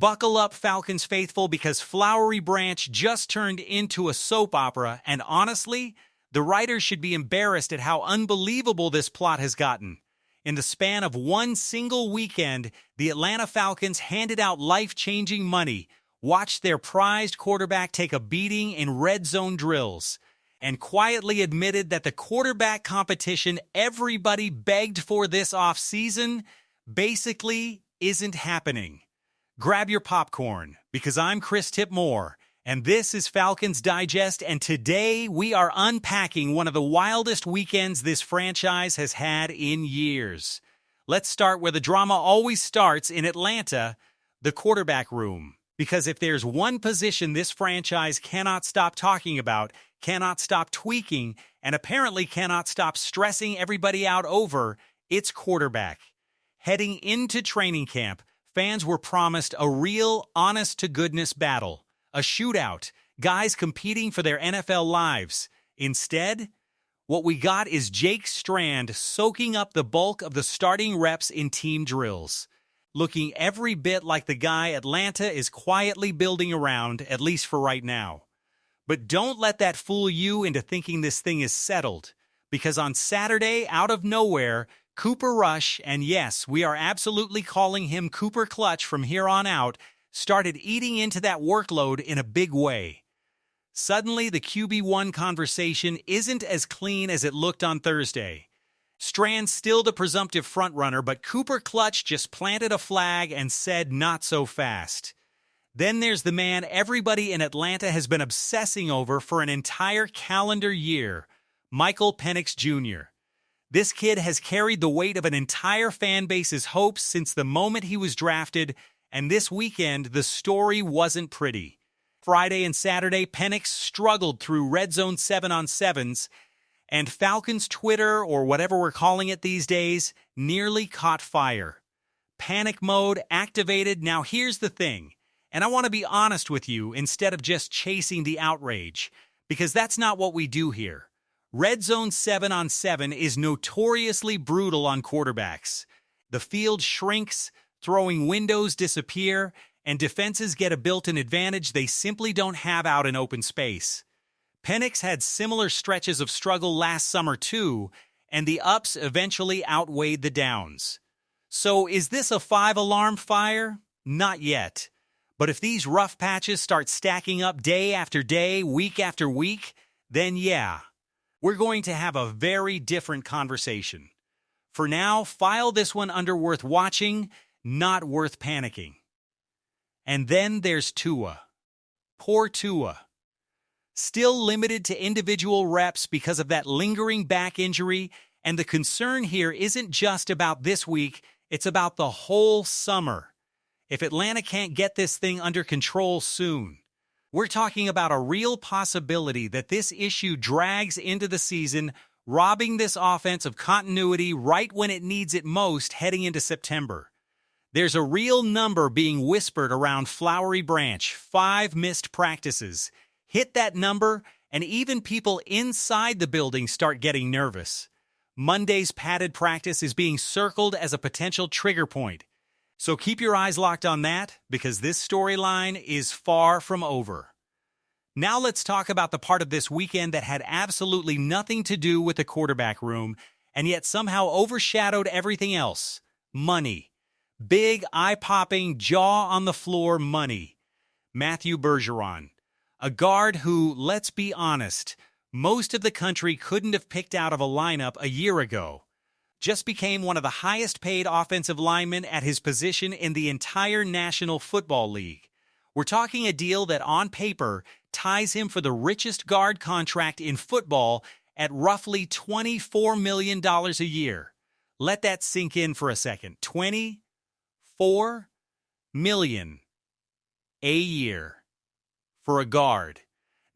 Buckle up, Falcons faithful, because Flowery Branch just turned into a soap opera, and honestly, the writers should be embarrassed at how unbelievable this plot has gotten. In the span of one single weekend, the Atlanta Falcons handed out life-changing money, watched their prized quarterback take a beating in red zone drills, and quietly admitted that the quarterback competition everybody begged for this offseason basically isn't happening. Grab your popcorn, because I'm Chris Tipmore, and this is Falcons Digest, and today we are unpacking one of the wildest weekends this franchise has had in years. Let's start where the drama always starts in Atlanta, the quarterback room. Because if there's one position this franchise cannot stop talking about, cannot stop tweaking, and apparently cannot stop stressing everybody out over, it's quarterback. Heading into training camp, fans were promised a real, honest-to-goodness battle, a shootout, guys competing for their NFL lives. Instead, what we got is Jake Strand soaking up the bulk of the starting reps in team drills, looking every bit like the guy Atlanta is quietly building around, at least for right now. But don't let that fool you into thinking this thing is settled, because on Saturday, out of nowhere, Cooper Rush, and yes, we are absolutely calling him Cooper Clutch from here on out, started eating into that workload in a big way. Suddenly, the QB1 conversation isn't as clean as it looked on Thursday. Strand's still the presumptive frontrunner, but Cooper Clutch just planted a flag and said not so fast. Then there's the man everybody in Atlanta has been obsessing over for an entire calendar year, Michael Penix Jr. This kid has carried the weight of an entire fan base's hopes since the moment he was drafted, and this weekend the story wasn't pretty. Friday and Saturday, Penix struggled through red zone 7-on-7s, and Falcons Twitter, or whatever we're calling it these days, nearly caught fire. Panic mode activated. Now here's the thing, and I want to be honest with you instead of just chasing the outrage, because that's not what we do here. Red zone 7-on-7 is notoriously brutal on quarterbacks. The field shrinks, throwing windows disappear, and defenses get a built-in advantage they simply don't have out in open space. Penix had similar stretches of struggle last summer too, and the ups eventually outweighed the downs. So is this a 5-alarm fire? Not yet. But if these rough patches start stacking up day after day, week after week, then yeah, we're going to have a very different conversation. For now, file this one under worth watching, not worth panicking. And then there's Tua. Poor Tua. Still limited to individual reps because of that lingering back injury, and the concern here isn't just about this week, it's about the whole summer. If Atlanta can't get this thing under control soon, we're talking about a real possibility that this issue drags into the season, robbing this offense of continuity right when it needs it most heading into September. There's a real number being whispered around Flowery Branch, 5 missed practices. Hit that number, and even people inside the building start getting nervous. Monday's padded practice is being circled as a potential trigger point. So keep your eyes locked on that, because this storyline is far from over. Now let's talk about the part of this weekend that had absolutely nothing to do with the quarterback room, and yet somehow overshadowed everything else. Money. Big, eye-popping, jaw-on-the-floor money. Matthew Bergeron. A guard who, let's be honest, most of the country couldn't have picked out of a lineup a year ago, just became one of the highest-paid offensive linemen at his position in the entire National Football League. We're talking a deal that, on paper, ties him for the richest guard contract in football at roughly $24 million a year. Let that sink in for a second. $24 million a year for a guard.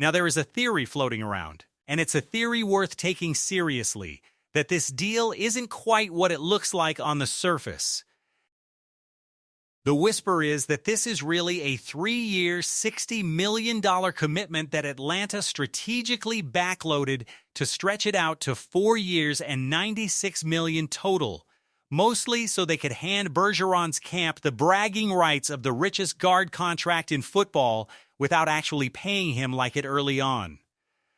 Now, there is a theory floating around, and it's a theory worth taking seriously, that this deal isn't quite what it looks like on the surface. The whisper is that this is really a 3-year, $60 million commitment that Atlanta strategically backloaded to stretch it out to 4 years and $96 million total, mostly so they could hand Bergeron's camp the bragging rights of the richest guard contract in football without actually paying him like it early on.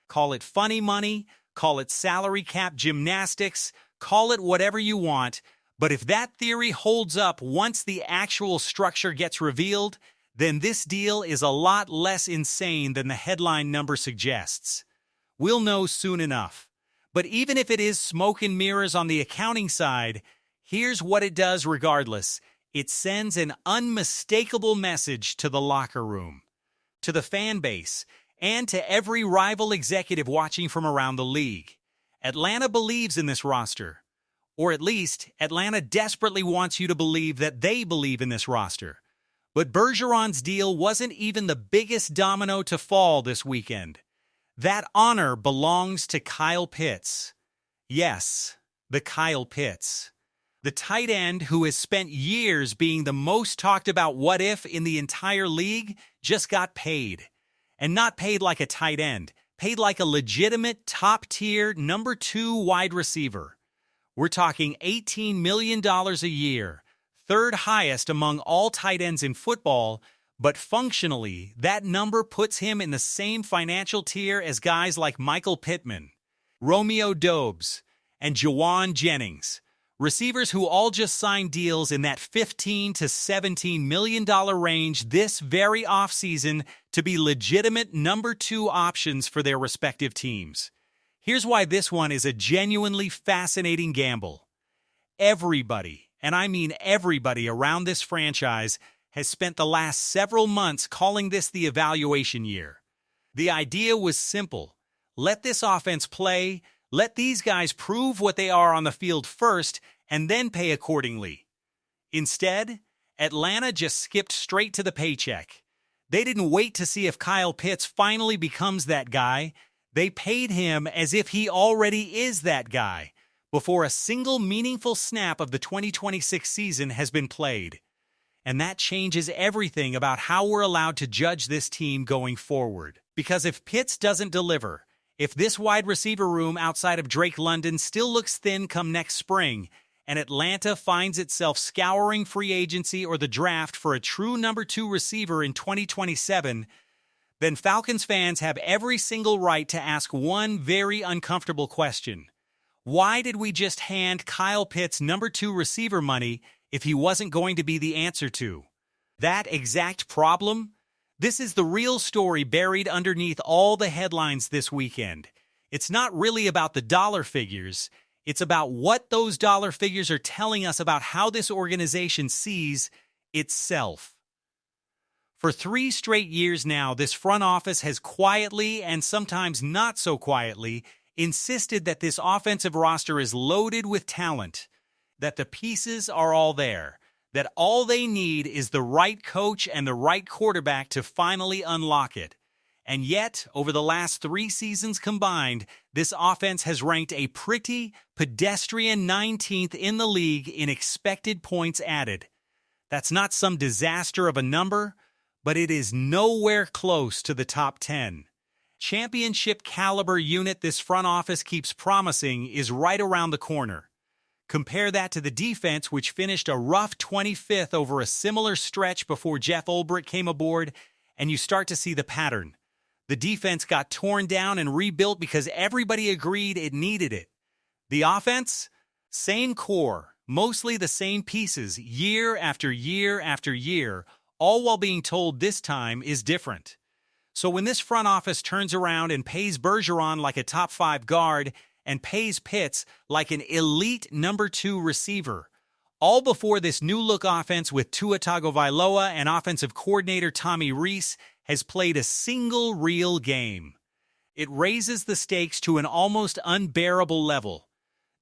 Call it funny money, call it salary cap gymnastics, call it whatever you want, but if that theory holds up once the actual structure gets revealed, then this deal is a lot less insane than the headline number suggests. We'll know soon enough. But even if it is smoke and mirrors on the accounting side, here's what it does regardless. It sends an unmistakable message to the locker room, to the fan base, and to every rival executive watching from around the league. Atlanta believes in this roster. Or at least, Atlanta desperately wants you to believe that they believe in this roster. But Bergeron's deal wasn't even the biggest domino to fall this weekend. That honor belongs to Kyle Pitts. Yes, the Kyle Pitts. The tight end who has spent years being the most talked about what if in the entire league just got paid. And not paid like a tight end, paid like a legitimate top-tier number 2 wide receiver. We're talking $18 million a year, third highest among all tight ends in football, but functionally, that number puts him in the same financial tier as guys like Michael Pittman, Romeo Doubs, and Jawan Jennings, receivers who all just signed deals in that $15 to $17 million range this very offseason to be legitimate number 2 options for their respective teams. Here's why this one is a genuinely fascinating gamble. Everybody, and I mean everybody around this franchise, has spent the last several months calling this the evaluation year. The idea was simple. Let this offense play, let these guys prove what they are on the field first, and then pay accordingly. Instead, Atlanta just skipped straight to the paycheck. They didn't wait to see if Kyle Pitts finally becomes that guy. They paid him as if he already is that guy, before a single meaningful snap of the 2026 season has been played. And that changes everything about how we're allowed to judge this team going forward. Because if Pitts doesn't deliver, if this wide receiver room outside of Drake London still looks thin come next spring, and Atlanta finds itself scouring free agency or the draft for a true number 2 receiver in 2027, then Falcons fans have every single right to ask one very uncomfortable question. Why did we just hand Kyle Pitts number 2 receiver money if he wasn't going to be the answer to that exact problem? This is the real story buried underneath all the headlines this weekend. It's not really about the dollar figures. It's about what those dollar figures are telling us about how this organization sees itself. For 3 straight years now, this front office has quietly, and sometimes not so quietly, insisted that this offensive roster is loaded with talent, that the pieces are all there, that all they need is the right coach and the right quarterback to finally unlock it. And yet, over the last 3 seasons combined, this offense has ranked a pretty pedestrian 19th in the league in expected points added. That's not some disaster of a number, but it is nowhere close to the top 10. Championship caliber unit this front office keeps promising is right around the corner. Compare that to the defense, which finished a rough 25th over a similar stretch before Jeff Ulbrich came aboard, and you start to see the pattern. The defense got torn down and rebuilt because everybody agreed it needed it. The offense? Same core, mostly the same pieces, year after year after year, all while being told this time is different. So when this front office turns around and pays Bergeron like a top 5 guard and pays Pitts like an elite number 2 receiver, all before this new-look offense with Tua Tagovailoa and offensive coordinator Tommy Rees has played a single real game. It raises the stakes to an almost unbearable level.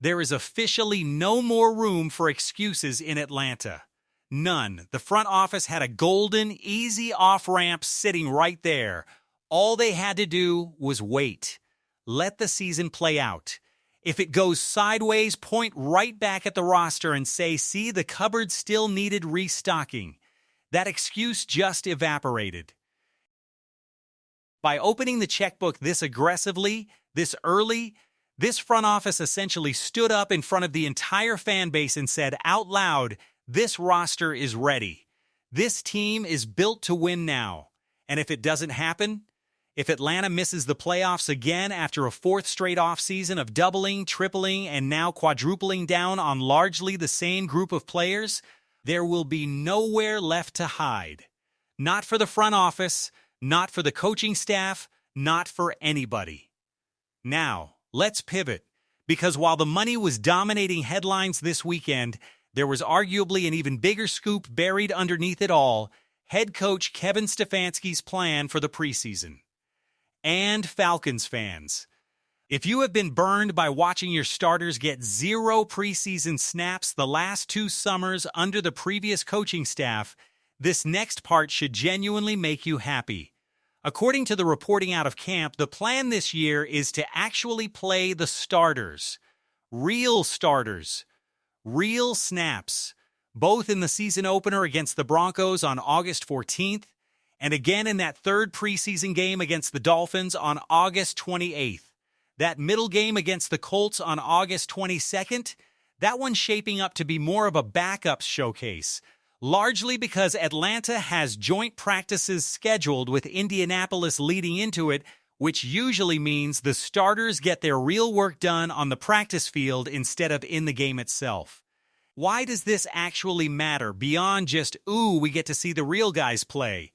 There is officially no more room for excuses in Atlanta. None. The front office had a golden, easy off-ramp sitting right there. All they had to do was wait. Let the season play out. If it goes sideways, point right back at the roster and say, see, the cupboard still needed restocking. That excuse just evaporated. By opening the checkbook this aggressively, this early, This front office essentially stood up in front of the entire fan base and said out loud, "This roster is ready. This team is built to win now. And if it doesn't happen, if Atlanta misses the playoffs again after a fourth straight offseason of doubling, tripling, and now quadrupling down on largely the same group of players, there will be nowhere left to hide. Not for the front office, not for the coaching staff, not for anybody." Now, let's pivot, because while the money was dominating headlines this weekend, there was arguably an even bigger scoop buried underneath it all: head coach Kevin Stefanski's plan for the preseason. And Falcons fans, if you have been burned by watching your starters get 0 preseason snaps the last 2 summers under the previous coaching staff, this next part should genuinely make you happy. According to the reporting out of camp, the plan this year is to actually play the starters. Real starters. Real snaps. Both in the season opener against the Broncos on August 14th, and again in that third preseason game against the Dolphins on August 28th. That middle game against the Colts on August 22nd, that one's shaping up to be more of a backups showcase, largely because Atlanta has joint practices scheduled with Indianapolis leading into it, which usually means the starters get their real work done on the practice field instead of in the game itself. Why does this actually matter beyond just, ooh, we get to see the real guys play?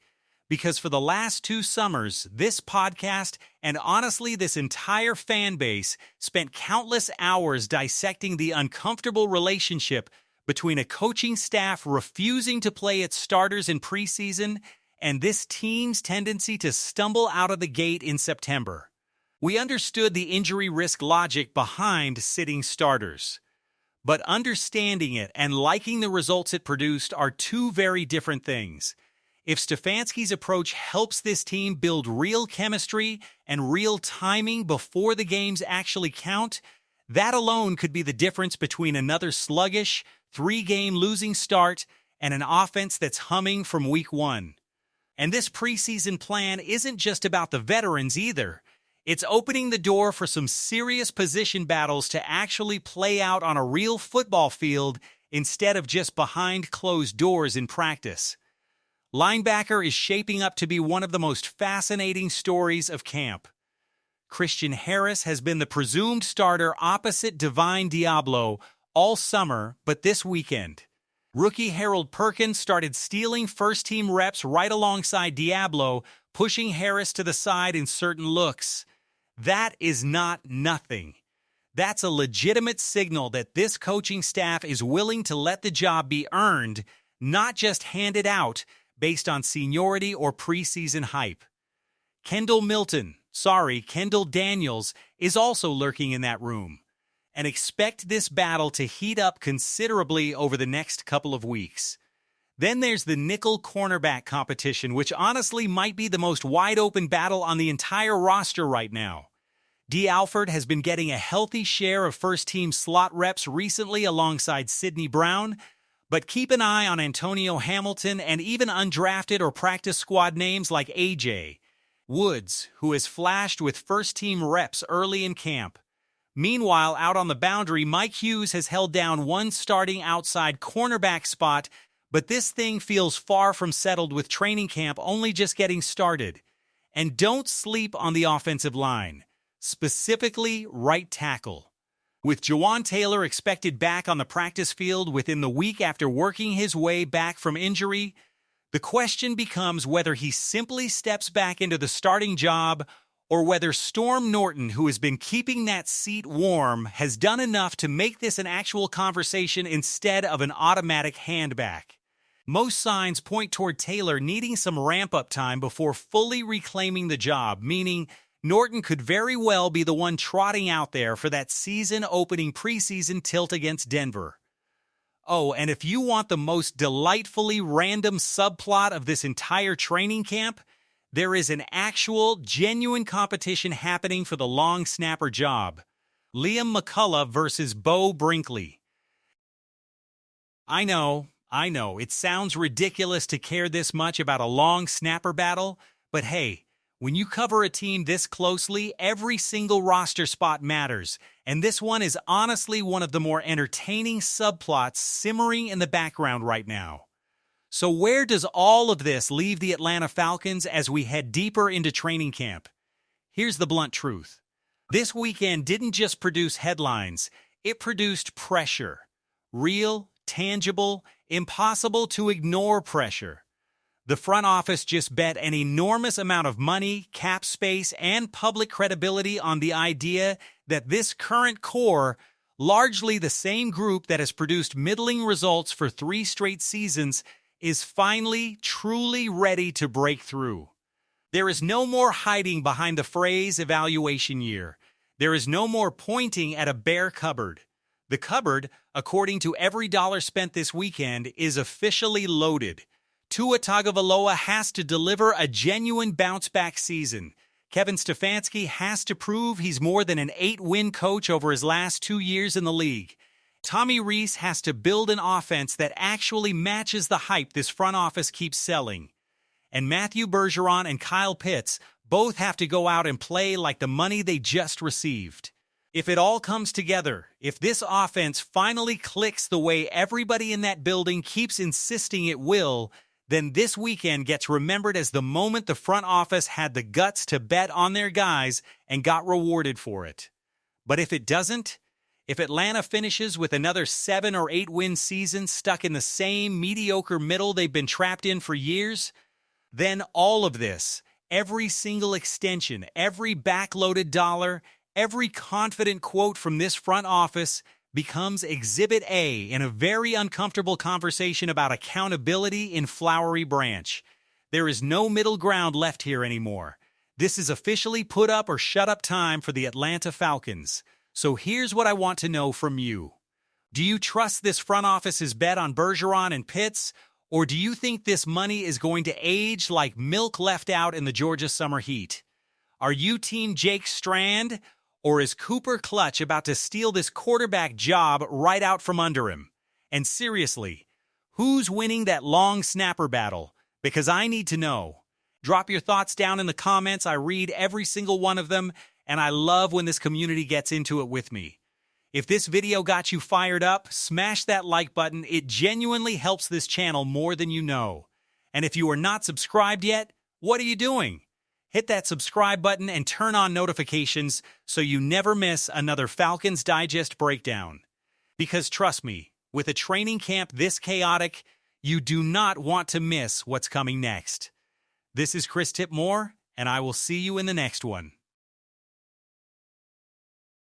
Because for the last 2 summers, this podcast, and honestly this entire fan base, spent countless hours dissecting the uncomfortable relationship between a coaching staff refusing to play its starters in preseason and this team's tendency to stumble out of the gate in September. We understood the injury risk logic behind sitting starters. But understanding it and liking the results it produced are 2 very different things. If Stefanski's approach helps this team build real chemistry and real timing before the games actually count, that alone could be the difference between another sluggish, 3-game losing start and an offense that's humming from week 1. And this preseason plan isn't just about the veterans either. It's opening the door for some serious position battles to actually play out on a real football field instead of just behind closed doors in practice. Linebacker is shaping up to be one of the most fascinating stories of camp. Christian Harris has been the presumed starter opposite Divine Diablo all summer, but this weekend, rookie Harold Perkins started stealing first-team reps right alongside Diablo, pushing Harris to the side in certain looks. That is not nothing. That's a legitimate signal that this coaching staff is willing to let the job be earned, not just handed out based on seniority or preseason hype. Kendall Daniels, is also lurking in that room. And expect this battle to heat up considerably over the next couple of weeks. Then there's the nickel cornerback competition, which honestly might be the most wide-open battle on the entire roster right now. D. Alford has been getting a healthy share of first-team slot reps recently alongside Sidney Brown, but keep an eye on Antonio Hamilton and even undrafted or practice squad names like A.J. Woods, who has flashed with first-team reps early in camp. Meanwhile, out on the boundary, Mike Hughes has held down one starting outside cornerback spot, but this thing feels far from settled with training camp only just getting started. And don't sleep on the offensive line, specifically right tackle. With Jawan Taylor expected back on the practice field within the week after working his way back from injury, the question becomes whether he simply steps back into the starting job or whether Storm Norton, who has been keeping that seat warm, has done enough to make this an actual conversation instead of an automatic handback. Most signs point toward Taylor needing some ramp-up time before fully reclaiming the job, meaning Norton could very well be the one trotting out there for that season-opening preseason tilt against Denver. Oh, and if you want the most delightfully random subplot of this entire training camp, there is an actual, genuine competition happening for the long snapper job. Liam McCullough versus Beau Brinkley. I know, it sounds ridiculous to care this much about a long snapper battle, but hey, When you cover a team this closely, every single roster spot matters, and this one is honestly one of the more entertaining subplots simmering in the background right now. So where does all of this leave the Atlanta Falcons as we head deeper into training camp? Here's the blunt truth. This weekend didn't just produce headlines, it produced pressure. Real, tangible, impossible to ignore pressure. The front office just bet an enormous amount of money, cap space, and public credibility on the idea that this current core, largely the same group that has produced middling results for 3 straight seasons, is finally, truly ready to break through. There is no more hiding behind the phrase evaluation year. There is no more pointing at a bare cupboard. The cupboard, according to every dollar spent this weekend, is officially loaded. Tua Tagovailoa has to deliver a genuine bounce-back season. Kevin Stefanski has to prove he's more than an 8-win coach over his last 2 years in the league. Tommy Rees has to build an offense that actually matches the hype this front office keeps selling. And Matthew Bergeron and Kyle Pitts both have to go out and play like the money they just received. If it all comes together, if this offense finally clicks the way everybody in that building keeps insisting it will, then this weekend gets remembered as the moment the front office had the guts to bet on their guys and got rewarded for it. But if it doesn't, if Atlanta finishes with another 7 or 8 win season stuck in the same mediocre middle they've been trapped in for years, then all of this, every single extension, every backloaded dollar, every confident quote from this front office becomes Exhibit A in a very uncomfortable conversation about accountability in Flowery Branch. There is no middle ground left here anymore. This is officially put up or shut up time for the Atlanta Falcons. So here's what I want to know from you. Do you trust this front office's bet on Bergeron and Pitts, or do you think this money is going to age like milk left out in the Georgia summer heat? Are you Team Jake Strand, or is Cooper Clutch about to steal this quarterback job right out from under him? And seriously, who's winning that long snapper battle? Because I need to know. Drop your thoughts down in the comments. I read every single one of them, and I love when this community gets into it with me. If this video got you fired up, smash that like button. It genuinely helps this channel more than you know. And if you are not subscribed yet, what are you doing? Hit that subscribe button and turn on notifications so you never miss another Falcons Digest breakdown. Because trust me, with a training camp this chaotic, you do not want to miss what's coming next. This is Chris Tipmore, and I will see you in the next one.